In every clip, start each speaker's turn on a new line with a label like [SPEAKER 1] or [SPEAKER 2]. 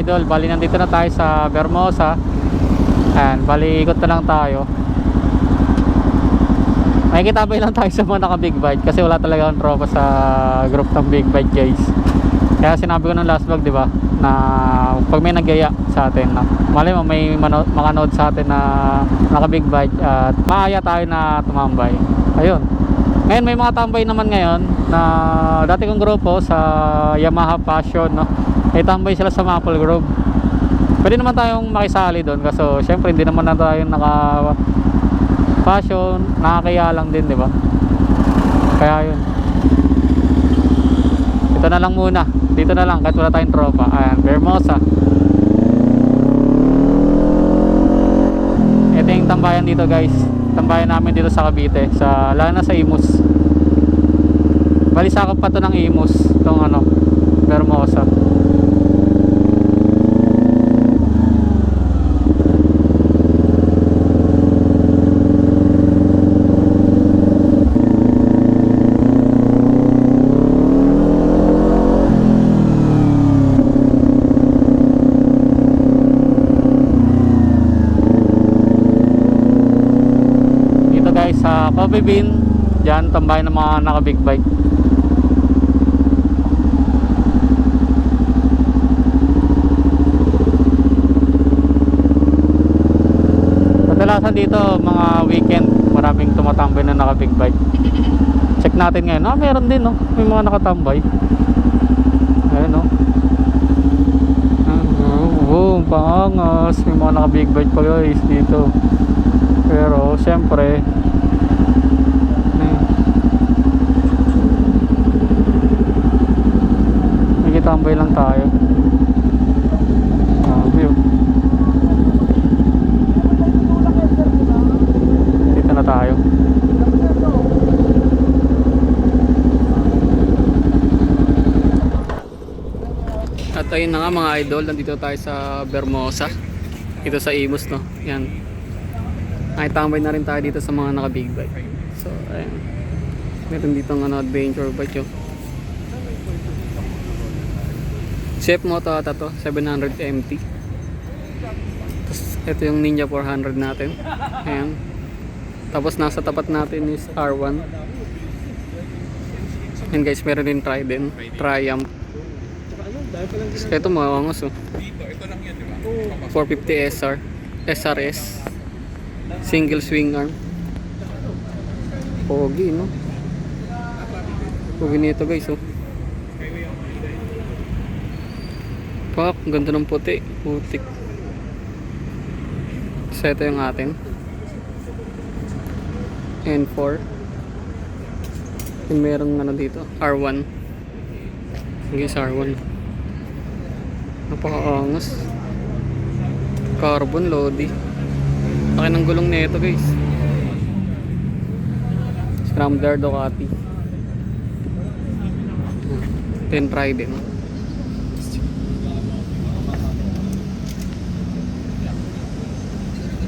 [SPEAKER 1] idol, bali nandito na tayo sa Vermosa. Ayan, bali ikot na lang tayo. Makikitabay lang tayo sa mga naka big bike kasi wala talaga akong tropa sa group ng big bike guys. Kaya sinabi ko ng last vlog, di ba, na pag may nagyaya sa atin na mali mo may makanood sa atin na naka big bike at maaya tayo na tumambay. Ayun. Ngayon may mga tambay naman ngayon na dati kong grupo sa Yamaha Passion, no. Ay tambay sila sa Maple Grove. Pwede naman tayong makisali doon kasi syempre hindi naman na tayo naka Passion, nakakaya lang din, di ba? Kaya yun. Ito na lang muna. Dito na lang kahit wala tayong tropa. Ayan, Vermosa. Ito yung tambayan dito guys. Tambayan namin dito sa Cavite, sa lalo na sa Imus. Bali sakop pa to ng Imus, itong ano, Vermosa. Sa Coffee Bean, dyan tambayan ng mga naka big bike. Kadalasan dito mga weekend maraming tumatambay na naka big bike. Check natin ngayon, meron din, no? May mga nakatambay. Ayun, no? Boom, paangas. May mga naka big bike pa guys dito. Pero syempre tambay lang tayo. View. Dito na tayo. At ayun na nga mga idol, nandito tayo sa Vermosa. Dito sa Imus, no. Yan. Nakitambay na rin tayo dito sa mga naka big bike. So ayun. Meron dito ng adventure bike, yo. Chef Moto ata to, 700 MT. Tapos ito yung Ninja 400 natin. Ayan. Tapos nasa tapat natin is R1. And guys, meron din Triumph. Ito mga angos, oh. 450 SRS. Single swing arm. Pogi, no? Pogi nito guys, oh. Pak, ganda ng puti. Putik. So ito yung atin N4. Yung merong ano dito, R1. Sige sa R1. Napakaangas. Carbon Lodi. Laki ng gulong nito guys. Scrambler Ducati. Then Trident.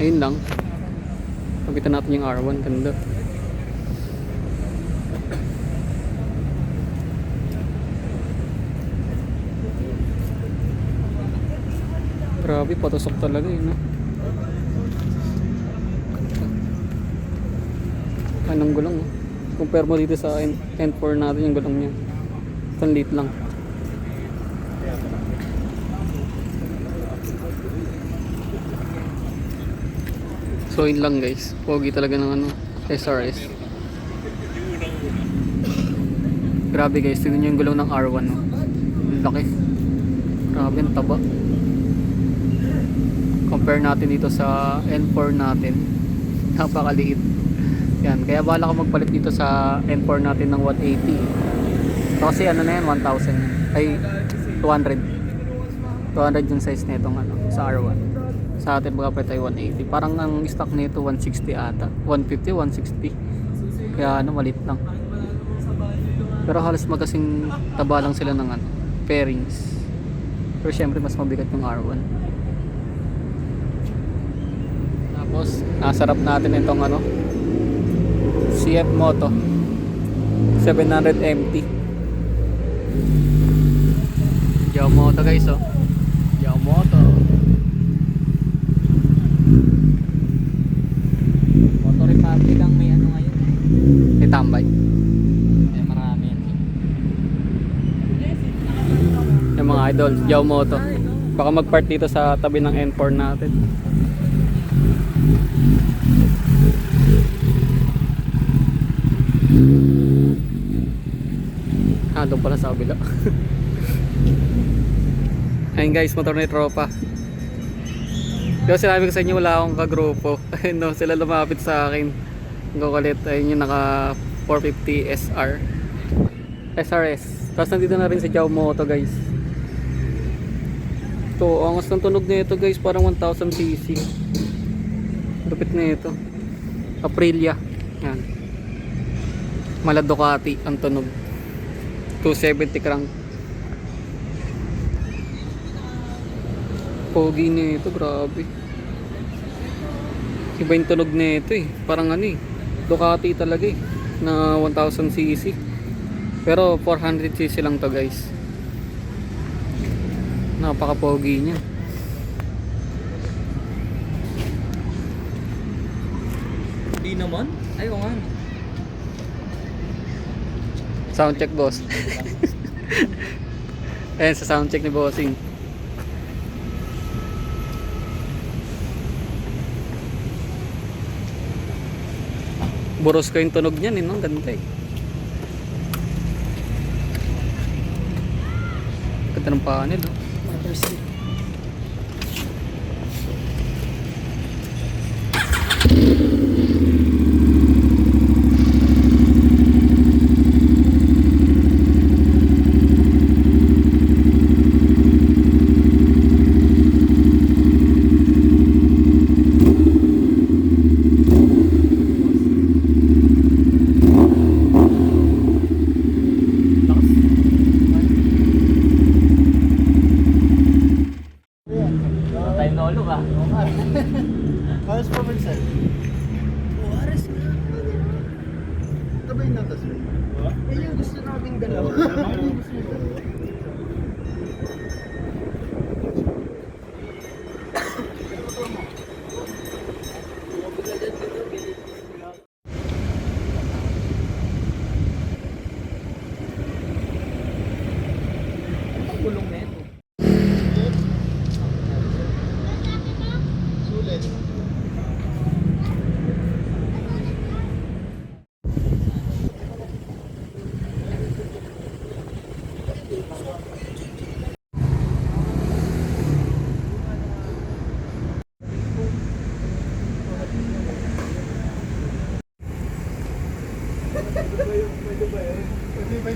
[SPEAKER 1] Ayun lang. Pagitan natin yung R1. Ganda. Grabe, patusok talaga yun, no? Anong gulong, no? Compare mo dito sa N4 natin yung gulong niya. Ito liit lang. So yun lang guys, pogi talaga ng ano, SRS. Grabe guys, tignan nyo yung gulong ng R1, no? Laki. Grabe, ang taba. Compare natin dito sa N4 natin, napakaliit. Yan, kaya bala ko magpalit dito sa N4 natin ng 180. So, kasi ano na yan, 1,000 ay 200 yung size nitong ano, sa R1. Sa atin mga pwede tayo 180. Parang ang stock nito 160 ata. 150, 160. Kaya ano, malit lang. Pero halos magkasing taba lang sila ng ano, pairings. Pero syempre mas mabigat yung R1. Tapos nasarap natin itong ano, CF Moto 700 MT. Yo Moto guys, oh. Yamamoto.
[SPEAKER 2] Motor Republic ang may ano ngayon.
[SPEAKER 1] May tambay.
[SPEAKER 2] May marami yan.
[SPEAKER 1] Yung mga idol, Yamamoto. Baka mag-part dito sa tabi ng N4 natin. Doon pala sa kabila. Ayun guys, motor ni tropa. Diba sinabi ko sa inyo wala akong kagrupo. Ayun no, sila lumapit sa akin. Go kulit. Ayun yung naka 450 SR SRS. Tapos nandito na rin si Yamamoto guys. Ito, angas ng tunog na ito guys. Parang 1000cc. Lupit na ito. Aprilia. Yan. Mala Ducati ang tunog. 270 crank. Pogi na ito, grabe. Iba yung tunog na ito eh. Parang ano eh, Ducati talaga eh. Na 1000cc. Pero 400cc lang to guys. Napaka-pogi niya.
[SPEAKER 2] Di naman? Ayaw nga.
[SPEAKER 1] Sound check boss. Ayan sa sound check ni bossing. Buros ko yung tunog niyan eh, no? Ganda eh. Ganda ng panel oh.
[SPEAKER 2] Tayo nolo ka.
[SPEAKER 3] Aras pa ba sir? Oo, aras nga. Ito ba yung natas mo? Eh, yung gusto naming dalawa. Yung gusto mo dalawa.
[SPEAKER 2] Ang kulong na ito.
[SPEAKER 3] Sulit.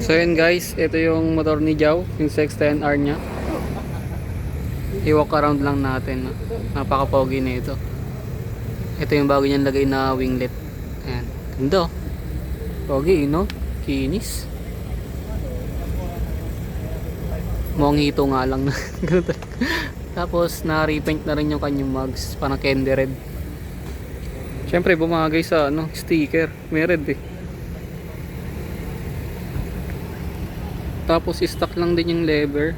[SPEAKER 1] So yun guys, ito yung motor ni Jow, yung 610R nya. I-walk around lang natin, no? Napaka-pogi na ito. Ito yung bago niyang lagay na winglet. Ayan, ganda. Pogi, no? Kinis. Mukhang hito nga lang na. Tapos na-repaint na rin yung kanyang mugs, parang candy red. Siyempre bumagay sa ano, sticker, may red eh. Tapos stock lang din yung lever,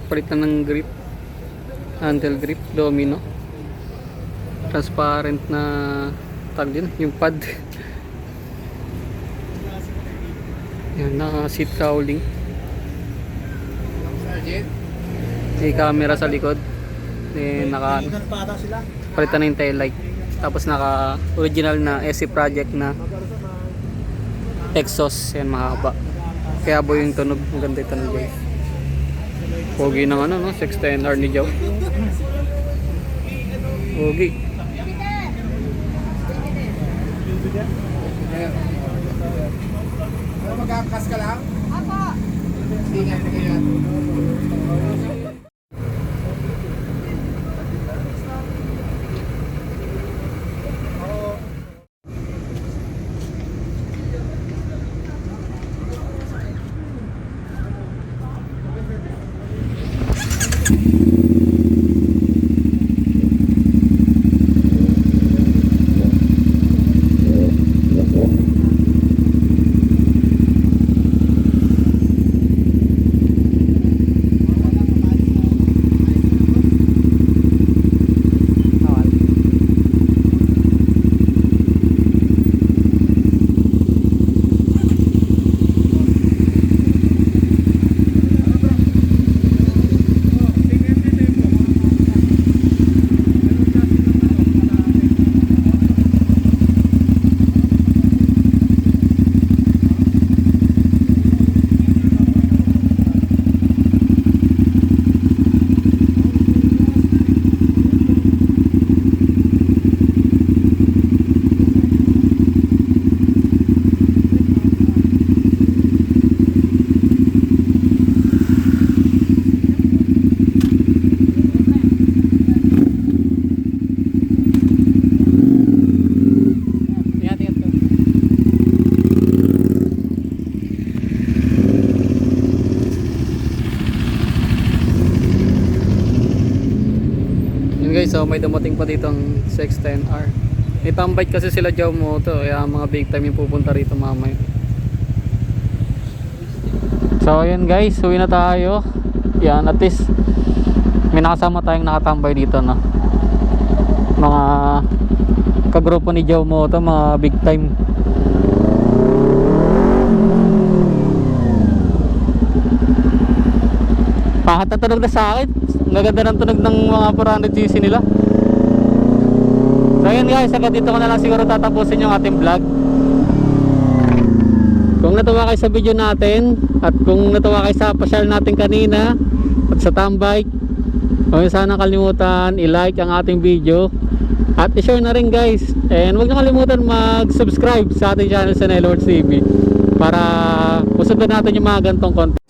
[SPEAKER 1] palitan ng grip, handle grip, domino, transparent na tag din yung pad. Yan, naka seat cowling, may camera sa likod, then naka palitan na yung tail light, tapos naka original na SC Project na exhaust, yan mahaba. Kaya boy yung tunog, maganda yung tunog guys. Pogi ng ano no, 610R ni Jow. Pogi.
[SPEAKER 3] Magkakas ka lang? Apa. Ingat ka yan.
[SPEAKER 1] guys, so may dumating pa dito ang 610R. May tambike kasi sila Jow Moto, kaya mga big time yung pupunta rito mamaya. So ayun guys, uwi na tayo. Yan, at least may nakasama tayong nakatambay dito, no? Mga kagrupo ni Jow Moto, mga big time. Pahat na tunog na sa akin. Ang gaganda ng tunog ng mga 400cc nila. So ayun guys, hanggang dito ko na lang siguro tatapusin yung ating vlog. Kung natuwa kayo sa video natin, at kung natuwa kayo sa pasyal natin kanina at sa tambike, huwag sana kalimutan i-like ang ating video at i-share na rin guys. And huwag na kalimutan mag-subscribe sa ating channel sa Nelwords TV para pusundan natin yung mga gantong content.